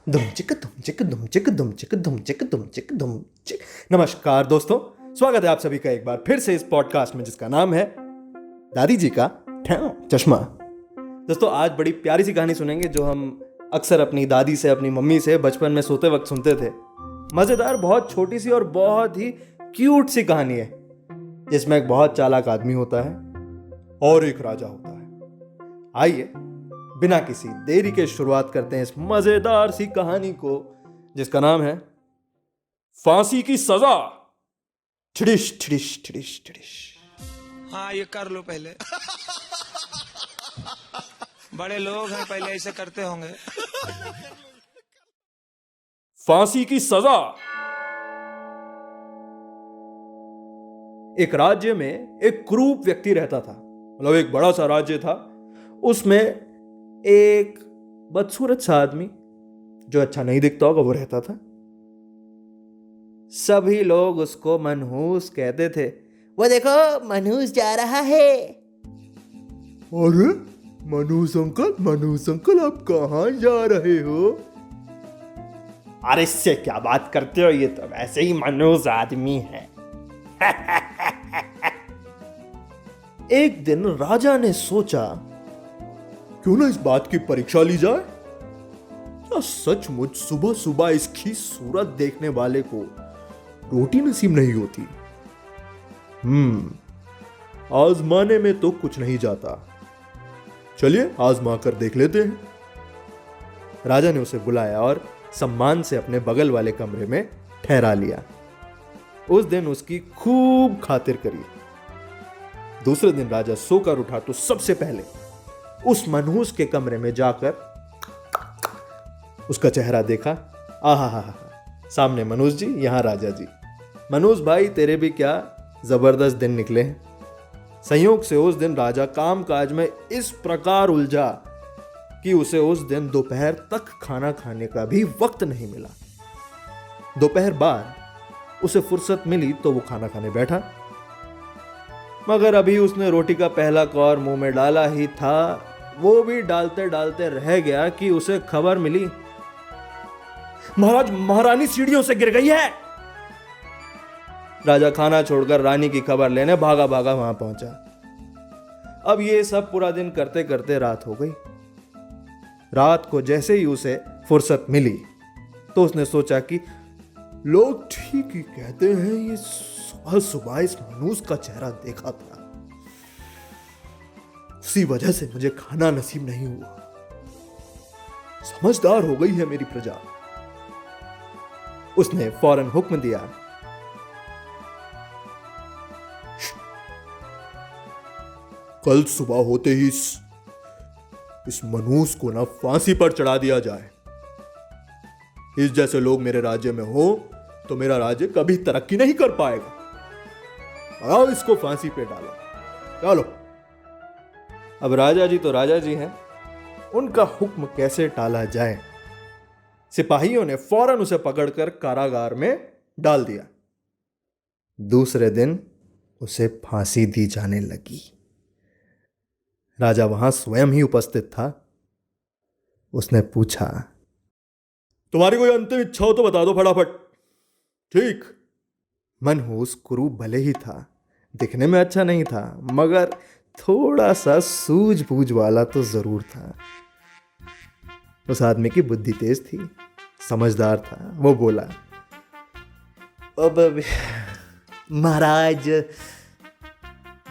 धुम चिक धुम चिक धुम चिक धुम चिक धुम चिक धुम चिक धुम चिक। नमस्कार दोस्तों, स्वागत है आप सभी का एक बार फिर से इस पॉडकास्ट में जिसका नाम है दादी जी का ठेव चश्मा। दोस्तों, आज बड़ी प्यारी सी कहानी सुनेंगे जो हम अक्सर अपनी दादी से, अपनी मम्मी से बचपन में सोते वक्त सुनते थे। मजेदार, बहुत छोटी सी और बहुत ही क्यूट सी कहानी है जिसमें एक बहुत चालाक आदमी होता है और एक राजा होता है। आइए बिना किसी देरी के शुरुआत करते हैं इस मजेदार सी कहानी को जिसका नाम है फांसी की सजा। ठिडिश ठिडिश ठिडिश ठिडिश। हाँ, ये कर लो पहले। बड़े लोग हैं, पहले ऐसे करते होंगे। फांसी की सजा। एक राज्य में एक क्रूप व्यक्ति रहता था। मतलब एक बड़ा सा राज्य था, उसमें एक बदसूरत सा आदमी जो अच्छा नहीं दिखता होगा वो रहता था। सभी लोग उसको मनहूस कहते थे। वो देखो, मनहूस जा रहा है। अरे मनहूस अंकल आप कहाँ जा रहे हो? अरे इससे क्या बात करते हो, ये तो वैसे ही मनहूस आदमी है। एक दिन राजा ने सोचा, क्यों ना इस बात की परीक्षा ली जाए। क्या सचमुच सुबह सुबह इसकी सूरत देखने वाले को रोटी नसीब नहीं होती? आजमाने में तो कुछ नहीं जाता। चलिए आजमा कर देख लेते हैं। राजा ने उसे बुलाया और सम्मान से अपने बगल वाले कमरे में ठहरा लिया। उस दिन उसकी खूब खातिर करी। दूसरे दिन राजा सोकर उठा तो सबसे पहले उस मनहूस के कमरे में जाकर उसका चेहरा देखा। आहा, सामने मनहूस जी, यहां राजा जी। मनहूस भाई, तेरे भी क्या जबरदस्त दिन निकले हैं। संयोग से उस दिन राजा काम काज में इस प्रकार उलझा कि उसे उस दिन दोपहर तक खाना खाने का भी वक्त नहीं मिला। दोपहर बाद उसे फुर्सत मिली तो वो खाना खाने बैठा, मगर अभी उसने रोटी का पहला कौर मुंह में डाला ही था, वो भी डालते डालते रह गया कि उसे खबर मिली, महाराज महारानी सीढ़ियों से गिर गई है। राजा खाना छोड़कर रानी की खबर लेने भागा भागा वहां पहुंचा। अब ये सब पूरा दिन करते करते रात हो गई। रात को जैसे ही उसे फुर्सत मिली तो उसने सोचा कि लोग ठीक ही कहते हैं, ये सुबह सुबह इस मनहूस का चेहरा देखा था, उसी वजह से मुझे खाना नसीब नहीं हुआ। समझदार हो गई है मेरी प्रजा। उसने फौरन हुक्म दिया, कल सुबह होते ही इस मनहूस को ना फांसी पर चढ़ा दिया जाए। इस जैसे लोग मेरे राज्य में हो तो मेरा राज्य कभी तरक्की नहीं कर पाएगा। आओ इसको फांसी पे डालो, चलो। अब राजा जी तो राजा जी हैं, उनका हुक्म कैसे टाला जाए। सिपाहियों ने फौरन उसे पकड़कर कारागार में डाल दिया। दूसरे दिन उसे फांसी दी जाने लगी। राजा वहां स्वयं ही उपस्थित था। उसने पूछा, तुम्हारी कोई अंतिम इच्छा हो तो बता दो फटाफट। ठीक। मनहूस कुरूप भले ही था, दिखने में अच्छा नहीं था, मगर थोड़ा सा सूझबूझ वाला तो जरूर था। उस आदमी की बुद्धि तेज थी, समझदार था। वो बोला, अब महाराज,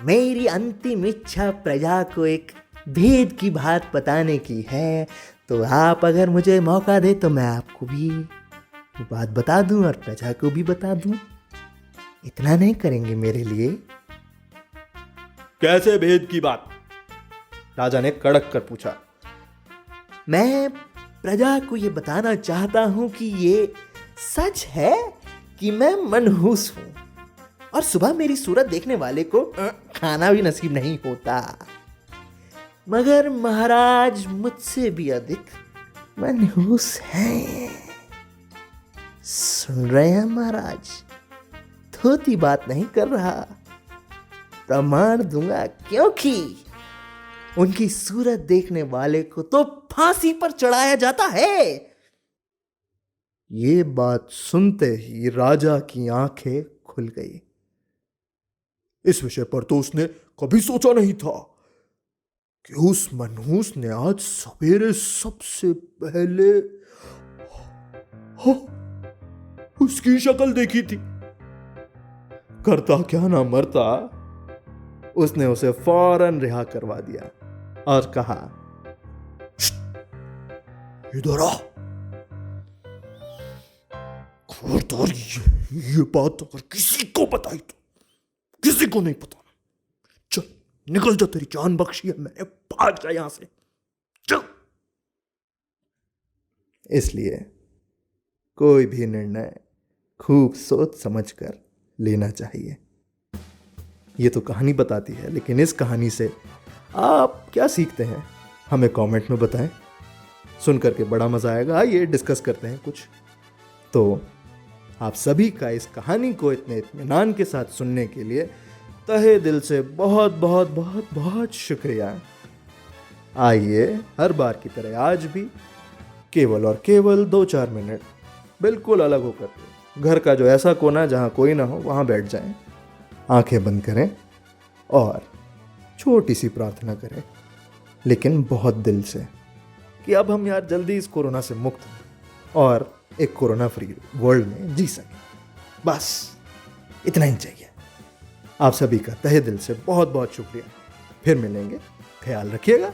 मेरी अंतिम इच्छा प्रजा को एक भेद की बात बताने की है, तो आप अगर मुझे मौका दे तो मैं आपको भी बात बता दूं और प्रजा को भी बता दूं। इतना नहीं करेंगे मेरे लिए? कैसे भेद की बात? राजा ने कड़क कर पूछा। मैं प्रजा को यह बताना चाहता हूं कि ये सच है कि मैं मनहूस हूं और सुबह मेरी सूरत देखने वाले को खाना भी नसीब नहीं होता, मगर महाराज मुझसे भी अधिक मनहूस हैं। सुन रहे हैं महाराज? थोती बात नहीं कर रहा, प्रमाण दूंगा, क्योंकि उनकी सूरत देखने वाले को तो फांसी पर चढ़ाया जाता है। ये बात सुनते ही राजा की आंखें खुल गई। इस विषय पर तो उसने कभी सोचा नहीं था कि उस मनहूस ने आज सवेरे सबसे पहले उसकी शक्ल देखी थी। करता क्या ना मरता, उसने उसे फौरन रिहा करवा दिया और कहा, इधर आ। खबरदार ये बात अगर किसी को बताई तो किसी को नहीं पता। चल निकल जा, तेरी जान बख्शी है मैंने, भाग जा यहां से, चल। इसलिए कोई भी निर्णय खूब सोच समझ कर लेना चाहिए। ये तो कहानी बताती है, लेकिन इस कहानी से आप क्या सीखते हैं हमें कमेंट में बताएं। सुन करके बड़ा मजा आएगा। आइए डिस्कस करते हैं कुछ। तो आप सभी का इस कहानी को इतने इत्मीनान के साथ सुनने के लिए तहे दिल से बहुत बहुत बहुत बहुत शुक्रिया। आइए हर बार की तरह आज भी केवल और केवल 2-4 मिनट बिल्कुल अलग होकर घर का जो ऐसा कोना जहां कोई ना हो वहां बैठ जाएं, आंखें बंद करें और छोटी सी प्रार्थना करें, लेकिन बहुत दिल से, कि अब हम यार जल्दी इस कोरोना से मुक्त हों और एक कोरोना फ्री वर्ल्ड में जी सकें। बस इतना ही चाहिए। आप सभी का तहे दिल से बहुत बहुत शुक्रिया। फिर मिलेंगे, ख्याल रखिएगा।